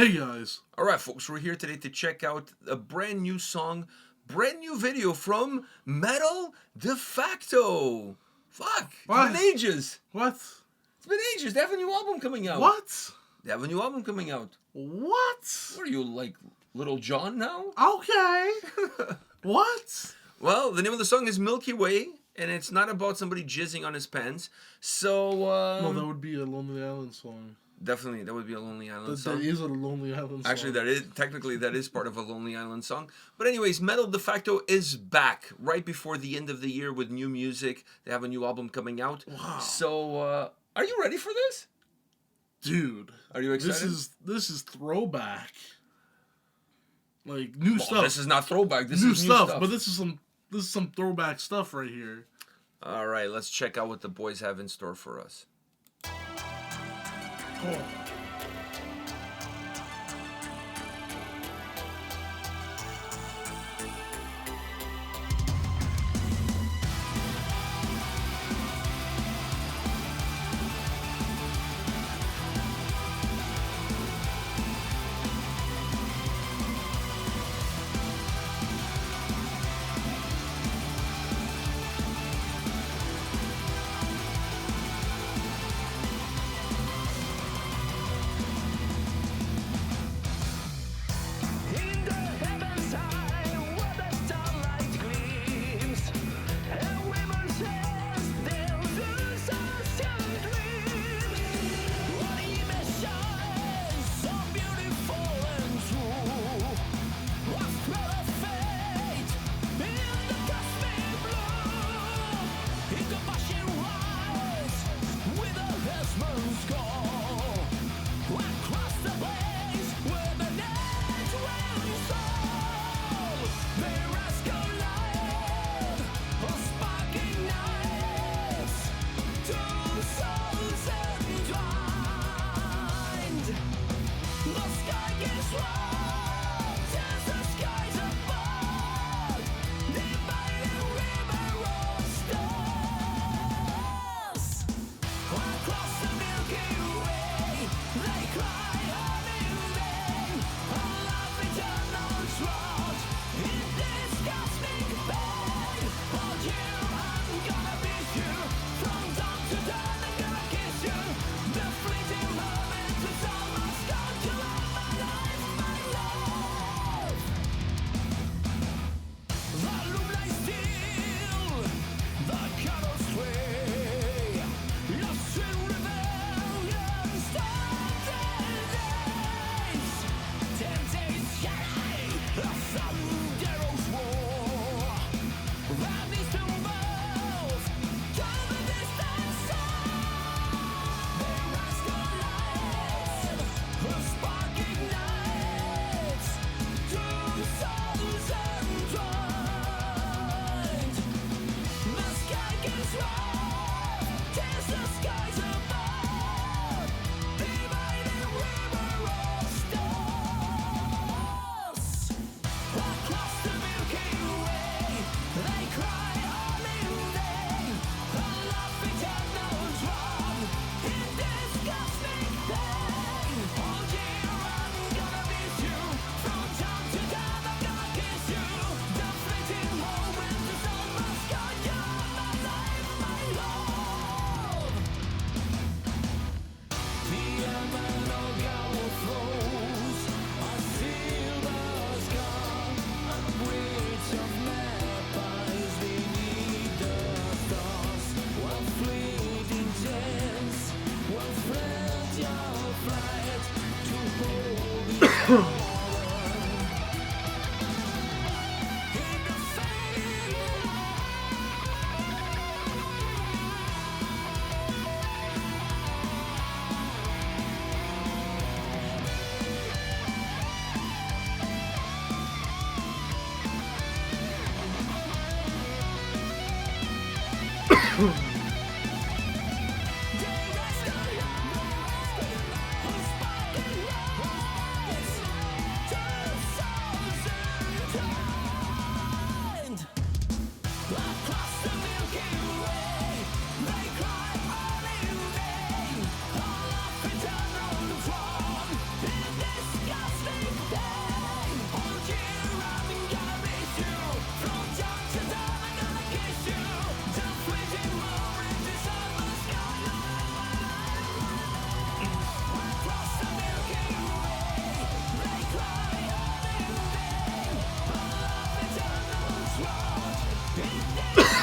Hey guys. Alright folks, we're here today to check out a brand new song, brand new video from Metal de Facto. Fuck, What? it's been ages. What? It's been ages. They have a new album coming out. What? They have a new album coming out. What? What are you, like Little John now? Okay. What? Well, the name of the song is Milky Way, and it's not about somebody jizzing on his pants. So, No, that would be a Lonely Island song. definitely, that would be a Lonely Island song. That is a Lonely Island song. Actually, that is part of a Lonely Island song. But anyways, Metal de Facto is back right before the end of the year with new music. They have a new album coming out. Wow. So, are you ready for this? Dude. Are you excited? This is throwback. Like new Well, stuff. this is not throwback. This new is stuff, new stuff. but this is some throwback stuff right here. All right, let's check out what the boys have in store for us. Oh.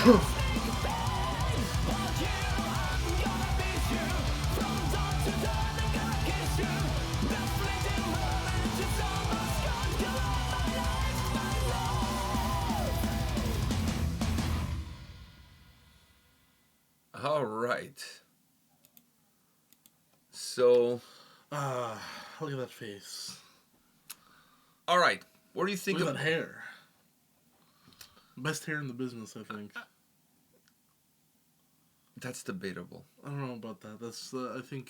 All right. So, Look at that face. all right. What do you think Look of at that hair. Best hair in the business, I think. That's debatable. I don't know about that. That's I think.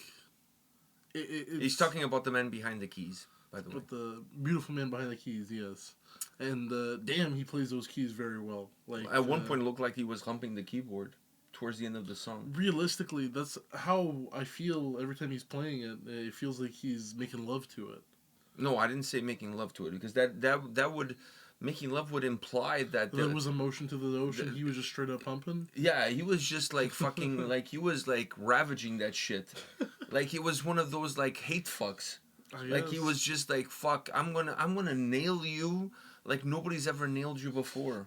It's, He's talking about the man behind the keys, by the way. But the beautiful man behind the keys, yes. And damn, he plays those keys very well. Like At one point, it looked like he was humping the keyboard towards the end of the song. realistically, that's how I feel every time he's playing it. It feels like he's making love to it. No, I didn't say making love to it because that would making love would imply that There was emotion to the ocean. He was just straight up pumping. yeah, he was just like fucking like he was like ravaging that shit. Like he was one of those like hate fucks. Like he was just like fuck, I'm gonna nail you like nobody's ever nailed you before.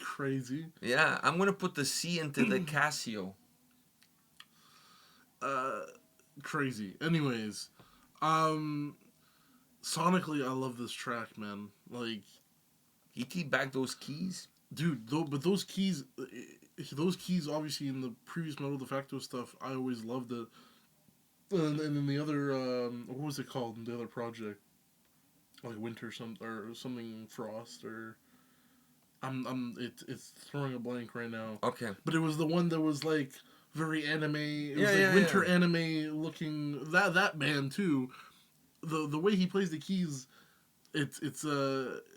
Crazy. Yeah, I'm gonna put the C into the Casio. Crazy. Anyways, sonically, I love this track, man. Like, He teabagged those keys. dude, but those keys, obviously in the previous Metal de Facto stuff, I always loved it. And then the other, what was it called in the other project? Like Winter or something Frost or, it's throwing a blank right now. Okay. But it was the one that was like very anime. It was Yeah, like yeah, winter yeah. anime looking. That band too. The way he plays the keys, it's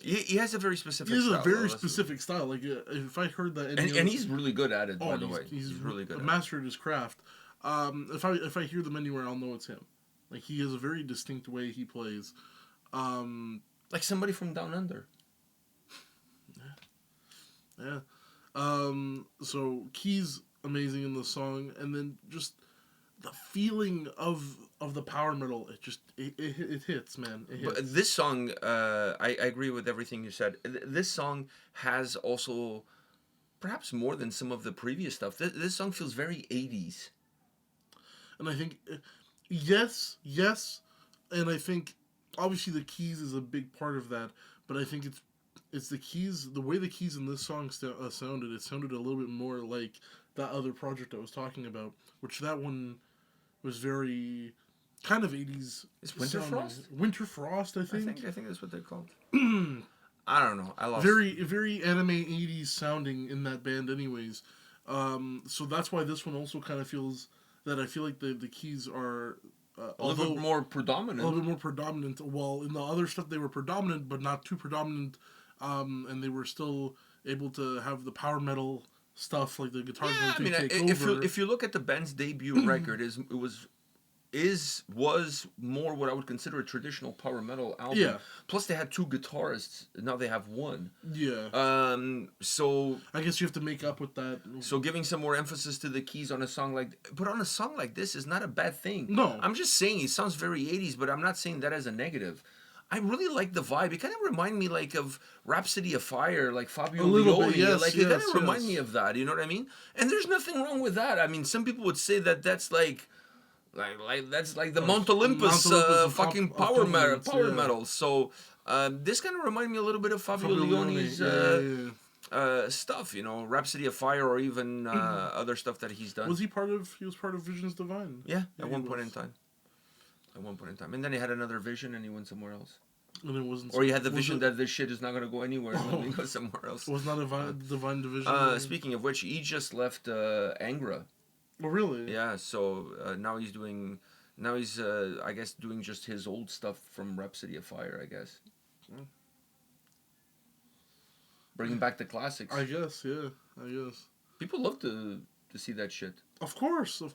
He has a very specific he has style. a very though, specific style. Like if I heard that, and he's really good at it, by the he's, way. he's really good a at it. master at his craft. If I hear them anywhere, I'll know it's him. Like he has a very distinct way he plays. Like somebody from Down Under. Yeah. So keys amazing in the song, and then just the feeling of the power metal. It hits, man. It hits. But this song, I agree with everything you said. This song has also, perhaps more than some of the previous stuff. This song feels very 80s. And I think, yes, and I think obviously the keys is a big part of that. But I think it's the keys, the way the keys in this song sounded. It sounded a little bit more like that other project I was talking about, which that one was very kind of 80s. Is Winter sounding. Frost? Winter Frost, I think. I think that's what they're called. I don't know. I lost. Very anime 80s sounding in that band, anyways. So that's why this one also kind of feels that I feel like the keys are a little bit more predominant. A little bit more predominant. Well, in the other stuff they were predominant, but not too predominant. And they were still able to have the power metal stuff, like the guitars. Yeah, I mean, if you look at the band's debut record, was more what I would consider a traditional power metal album. Yeah. Plus, they had two guitarists. Now they have one. Yeah. So I guess you have to make up with that. So giving some more emphasis to the keys on a song but on a song like this is not a bad thing. No. I'm just saying it sounds very 80s, but I'm not saying that as a negative. I really like the vibe. It kind of remind me like of Rhapsody of Fire, like Fabio Leone. Yes, like it kind of remind me of that. You know what I mean? And there's nothing wrong with that. I mean, some people would say that that's like that's like the Mount Olympus fucking power metal. So this kind of remind me a little bit of Fabio Leone's stuff. You know, Rhapsody of Fire, or even other stuff that he's done. He was part of Visions Divine. Yeah, at one point in time. And then he had another vision and he went somewhere else. And it wasn't. Or he had the vision that this shit is not going to go anywhere and he goes somewhere else. It was not a Divine Division. Speaking of which, he just left Angra. Oh, really? Yeah, so now he's I guess doing just his old stuff from Rhapsody of Fire, I guess. Bringing back the classics. I guess, yeah. People love to see that shit. Of course. It's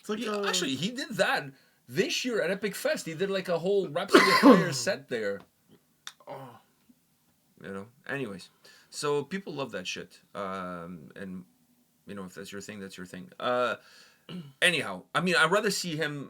like actually, he did that this year at Epic Fest. He did like a whole Rhapsody of Fire set there. Oh. You know. Anyways, so people love that shit. And you know, if that's your thing, that's your thing. Anyhow, I mean, I'd rather see him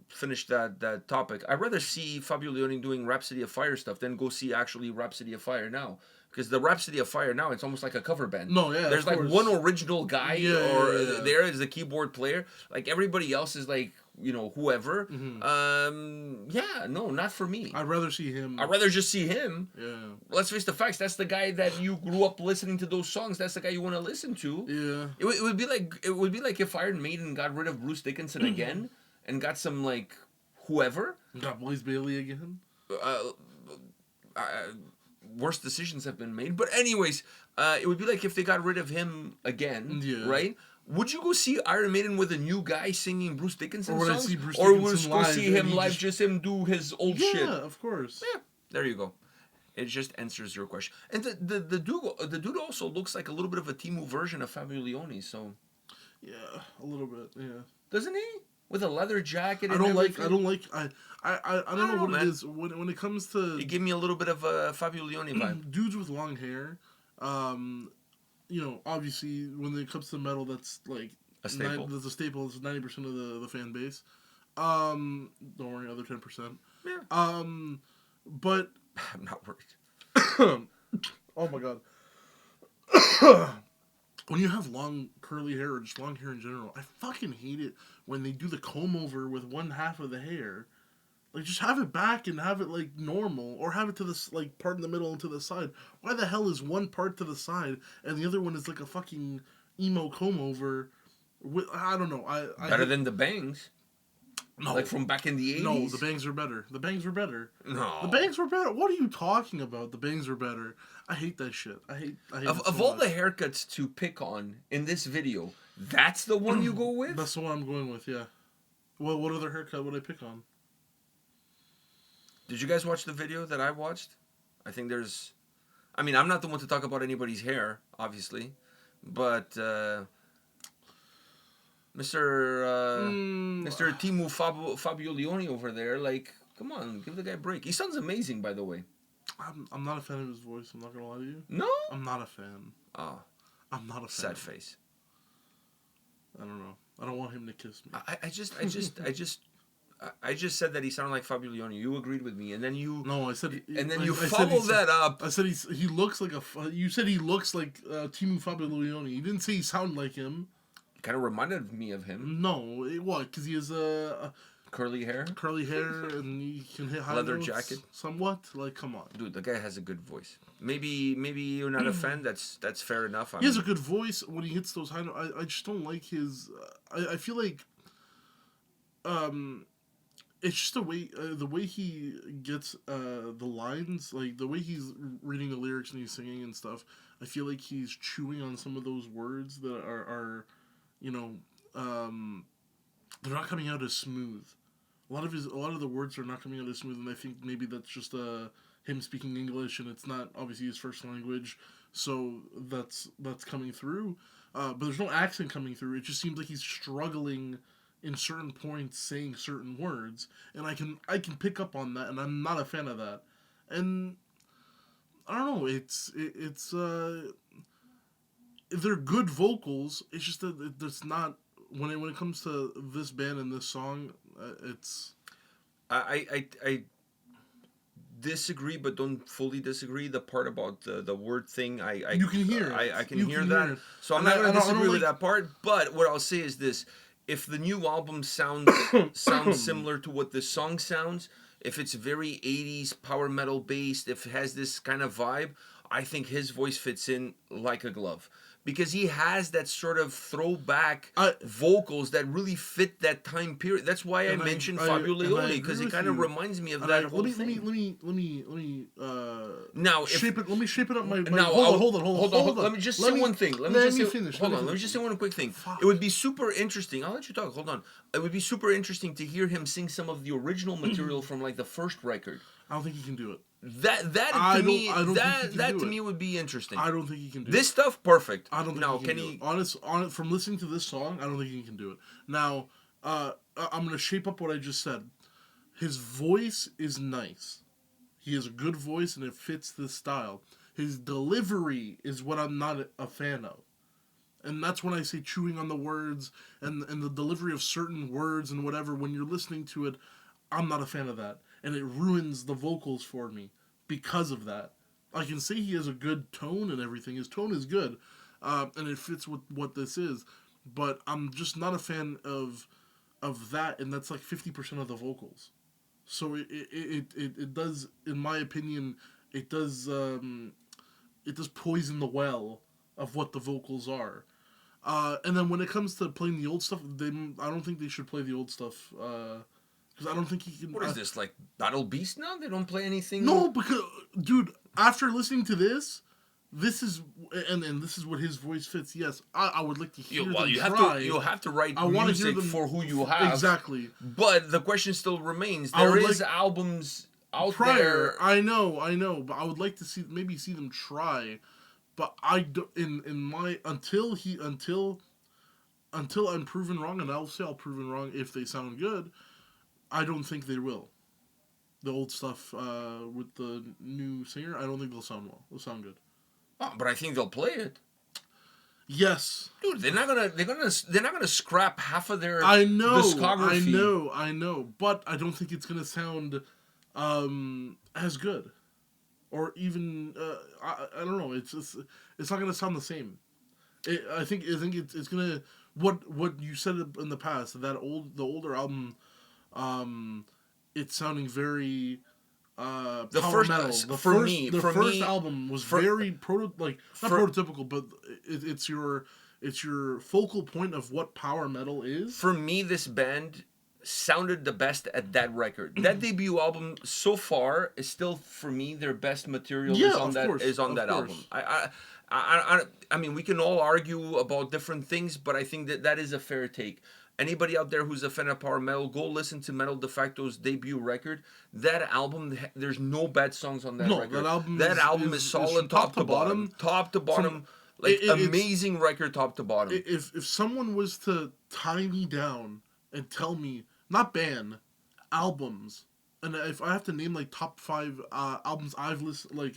finish that topic. I'd rather see Fabio Leone doing Rhapsody of Fire stuff than go see actually Rhapsody of Fire now. Because the Rhapsody of Fire now, it's almost like a cover band. No, yeah, there's of like course. one original guy, Yeah. there is the keyboard player. Like everybody else is like whoever. Yeah, no, not for me. I'd rather see him. I'd rather just see him. Yeah. Let's face the facts. That's the guy that you grew up listening to those songs. That's the guy you want to listen to. Yeah. It would be like if Iron Maiden got rid of Bruce Dickinson again and got some like whoever. Got Blaze Bailey again. Worse decisions have been made. But anyways, it would be like if they got rid of him again, right? Would you go see Iron Maiden with a new guy singing Bruce Dickinson songs? Or would you go see him live, just him do his old shit? Yeah, of course. Yeah, there you go. It just answers your question. And the dude also looks like a little bit of a Timu version of Fabio Leone, so... Yeah, a little bit, yeah. Doesn't he? With a leather jacket and I don't everything? know what man. it is. When it comes to... You give me a little bit of a Fabio Leone vibe. Dudes with long hair, obviously, when it comes to metal, that's like... A staple. That's a staple. It's 90% of the fan base. Don't worry, other 10%. Yeah. But... I'm not worried. Oh my god. When you have long curly hair or just long hair in general, I fucking hate it when they do the comb over with one half of the hair. Like, just have it back and have it, like, normal. Or have it to this, like, part in the middle and to the side. Why the hell is one part to the side and the other one is, like, a fucking emo comb over? I don't know. Better than the bangs. No. Like from back in the 80s? No, the bangs were better. The bangs were better. No. The bangs were better. What are you talking about? The bangs were better. I hate that shit. I hate Of all the haircuts to pick on in this video, that's the one you go with? That's the one I'm going with, yeah. Well, what other haircut would I pick on? Did you guys watch the video that I watched? I think there's... I mean, I'm not the one to talk about anybody's hair, obviously. But, Mr. Timu Fabio Leone over there, like, come on, give the guy a break. He sounds amazing, by the way. I'm not a fan of his voice, I'm not going to lie to you. No? I'm not a fan. Oh. I'm not a fan. Sad face. I don't know. I don't want him to kiss me. I just said that he sounded like Fabio Leone. You agreed with me, and then you... No, I said... And then you follow that up. I said he looks like you said he looks like Timu Fabio Leone. You didn't say he sounded like him. Kind of reminded me of him. No, what? Because he has curly hair, and he can hit high leather notes jacket. Somewhat. Like, come on, dude. The guy has a good voice. Maybe you're not a fan. That's fair enough. He has a good voice when he hits those high notes. I just don't like his. I feel like. It's just the way he gets the lines, like the way he's reading the lyrics and he's singing and stuff. I feel like he's chewing on some of those words that are they're not coming out as smooth. A lot of the words are not coming out as smooth, and I think maybe that's just him speaking English, and it's not obviously his first language, so that's coming through. But there's no accent coming through. It just seems like he's struggling in certain points saying certain words, and I can pick up on that, and I'm not a fan of that. And I don't know. It's they're good vocals. It's just that it's not when it comes to this band and this song. It's I disagree, but don't fully disagree. The part about the word thing, you can hear it. I can hear that. So I'm not going to disagree with that part. But what I'll say is this: if the new album sounds similar to what this song sounds, if it's very 80s power metal based, if it has this kind of vibe, I think his voice fits in like a glove. Because he has that sort of throwback vocals that really fit that time period. That's why I mentioned Fabio Leone, because it kind of reminds me of that whole thing. Let me now shape it. Let me shape it up. Hold on. Let me just say one thing. Let me just say one quick thing. Fuck. It would be super interesting. I'll let you talk. Hold on. It would be super interesting to hear him sing some of the original material from like the first record. I don't think he can do it. That to me would be interesting. I don't think he can do this stuff. Perfect. I don't think he can do it. Honest, from listening to this song, I don't think he can do it. Now, I'm gonna shape up what I just said. His voice is nice. He has a good voice, and it fits this style. His delivery is what I'm not a fan of. And that's when I say chewing on the words and the delivery of certain words and whatever. When you're listening to it, I'm not a fan of that. And it ruins the vocals for me because of that. I can say he has a good tone and everything. His tone is good, and it fits with what this is. But I'm just not a fan of that, and that's like 50% of the vocals. So it does, in my opinion, it does it does poison the well of what the vocals are. And then when it comes to playing the old stuff, I don't think they should play the old stuff because I don't think he can. What is this, like Battle Beast now? They don't play anything. No, because dude, after listening to this, this is and this is what his voice fits. Yes, I would like to hear them you try. you have to write I want to hear music them for who you have. Exactly. But the question still remains: I there would is albums out Prior, there. I know, but I would like to see them try. But I do, in my until I'm proven wrong, and I'll say I'll proven wrong if they sound good. I don't think they will. The old stuff with the new singer, I don't think they'll sound well. They'll sound good. Oh, but I think they'll play it. Yes, Dude, they're not gonna scrap half of their discography. I know, but I don't think it's gonna sound as good, or even I don't know. It's not gonna sound the same. I think it's gonna what you said in the past, the older album, it's sounding very The power first metal. the The for first me, album was for- very not for- prototypical, but it's your focal point of what power metal is. for me, this band sounded the best at that record. That debut album so far is still, for me, their best material Yeah, is on of that course, is on of that course. album. I mean, we can all argue about different things, but I think that is a fair take. Anybody out there who's a fan of power metal, go listen to Metal De Facto's debut record. That album, there's no bad songs on that No, record. that album is is solid from top to bottom. Top to bottom. Like, amazing record top to bottom. If someone was to tie me down and tell me, not band, albums, and if I have to name like top 5 albums I've listened, like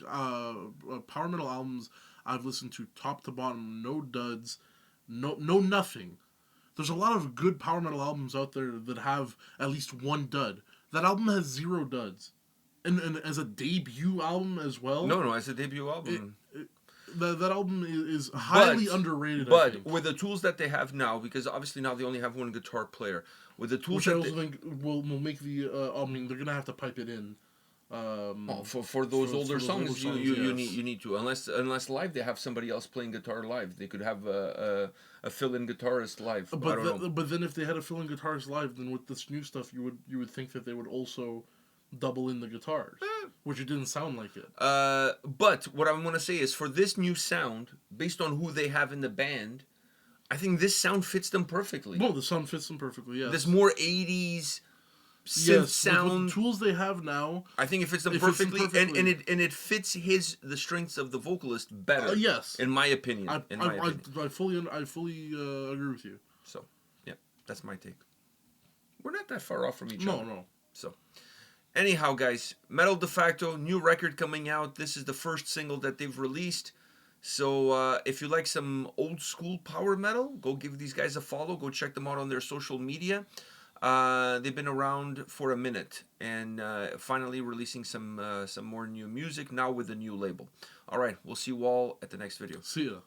power metal albums I've listened to top to bottom, no duds, no nothing. There's a lot of good power metal albums out there that have at least one dud. That album has 0 duds, and as a debut album as well. No, as a debut album. That album is highly underrated. I think. With the tools that they have now, because obviously now they only have one guitar player. With the tools Which I that also think will make the. I mean, they're gonna have to pipe it in. For those older songs, yes. you need to, unless live they have somebody else playing guitar live. They could have a fill-in guitarist live. I don't know. But then if they had a fill-in guitarist live, then with this new stuff, you would think that they would also double in the guitars, which it didn't sound like it. But what I want to say is, for this new sound, based on who they have in the band, I think this sound fits them perfectly. No, the sound fits them perfectly. Yes. This more 80s synth sound. With the tools they have now, I think it fits them perfectly, and it fits the strengths of the vocalist better. Yes, in my opinion. I fully agree with you. So, yeah, that's my take. We're not that far off from each other. No. So, anyhow, guys, Metal De Facto, new record coming out. This is the first single that they've released. So, if you like some old school power metal, go give these guys a follow. Go check them out on their social media. They've been around for a minute, and finally releasing some more new music now with a new label. All right, we'll see you all at the next video. See ya.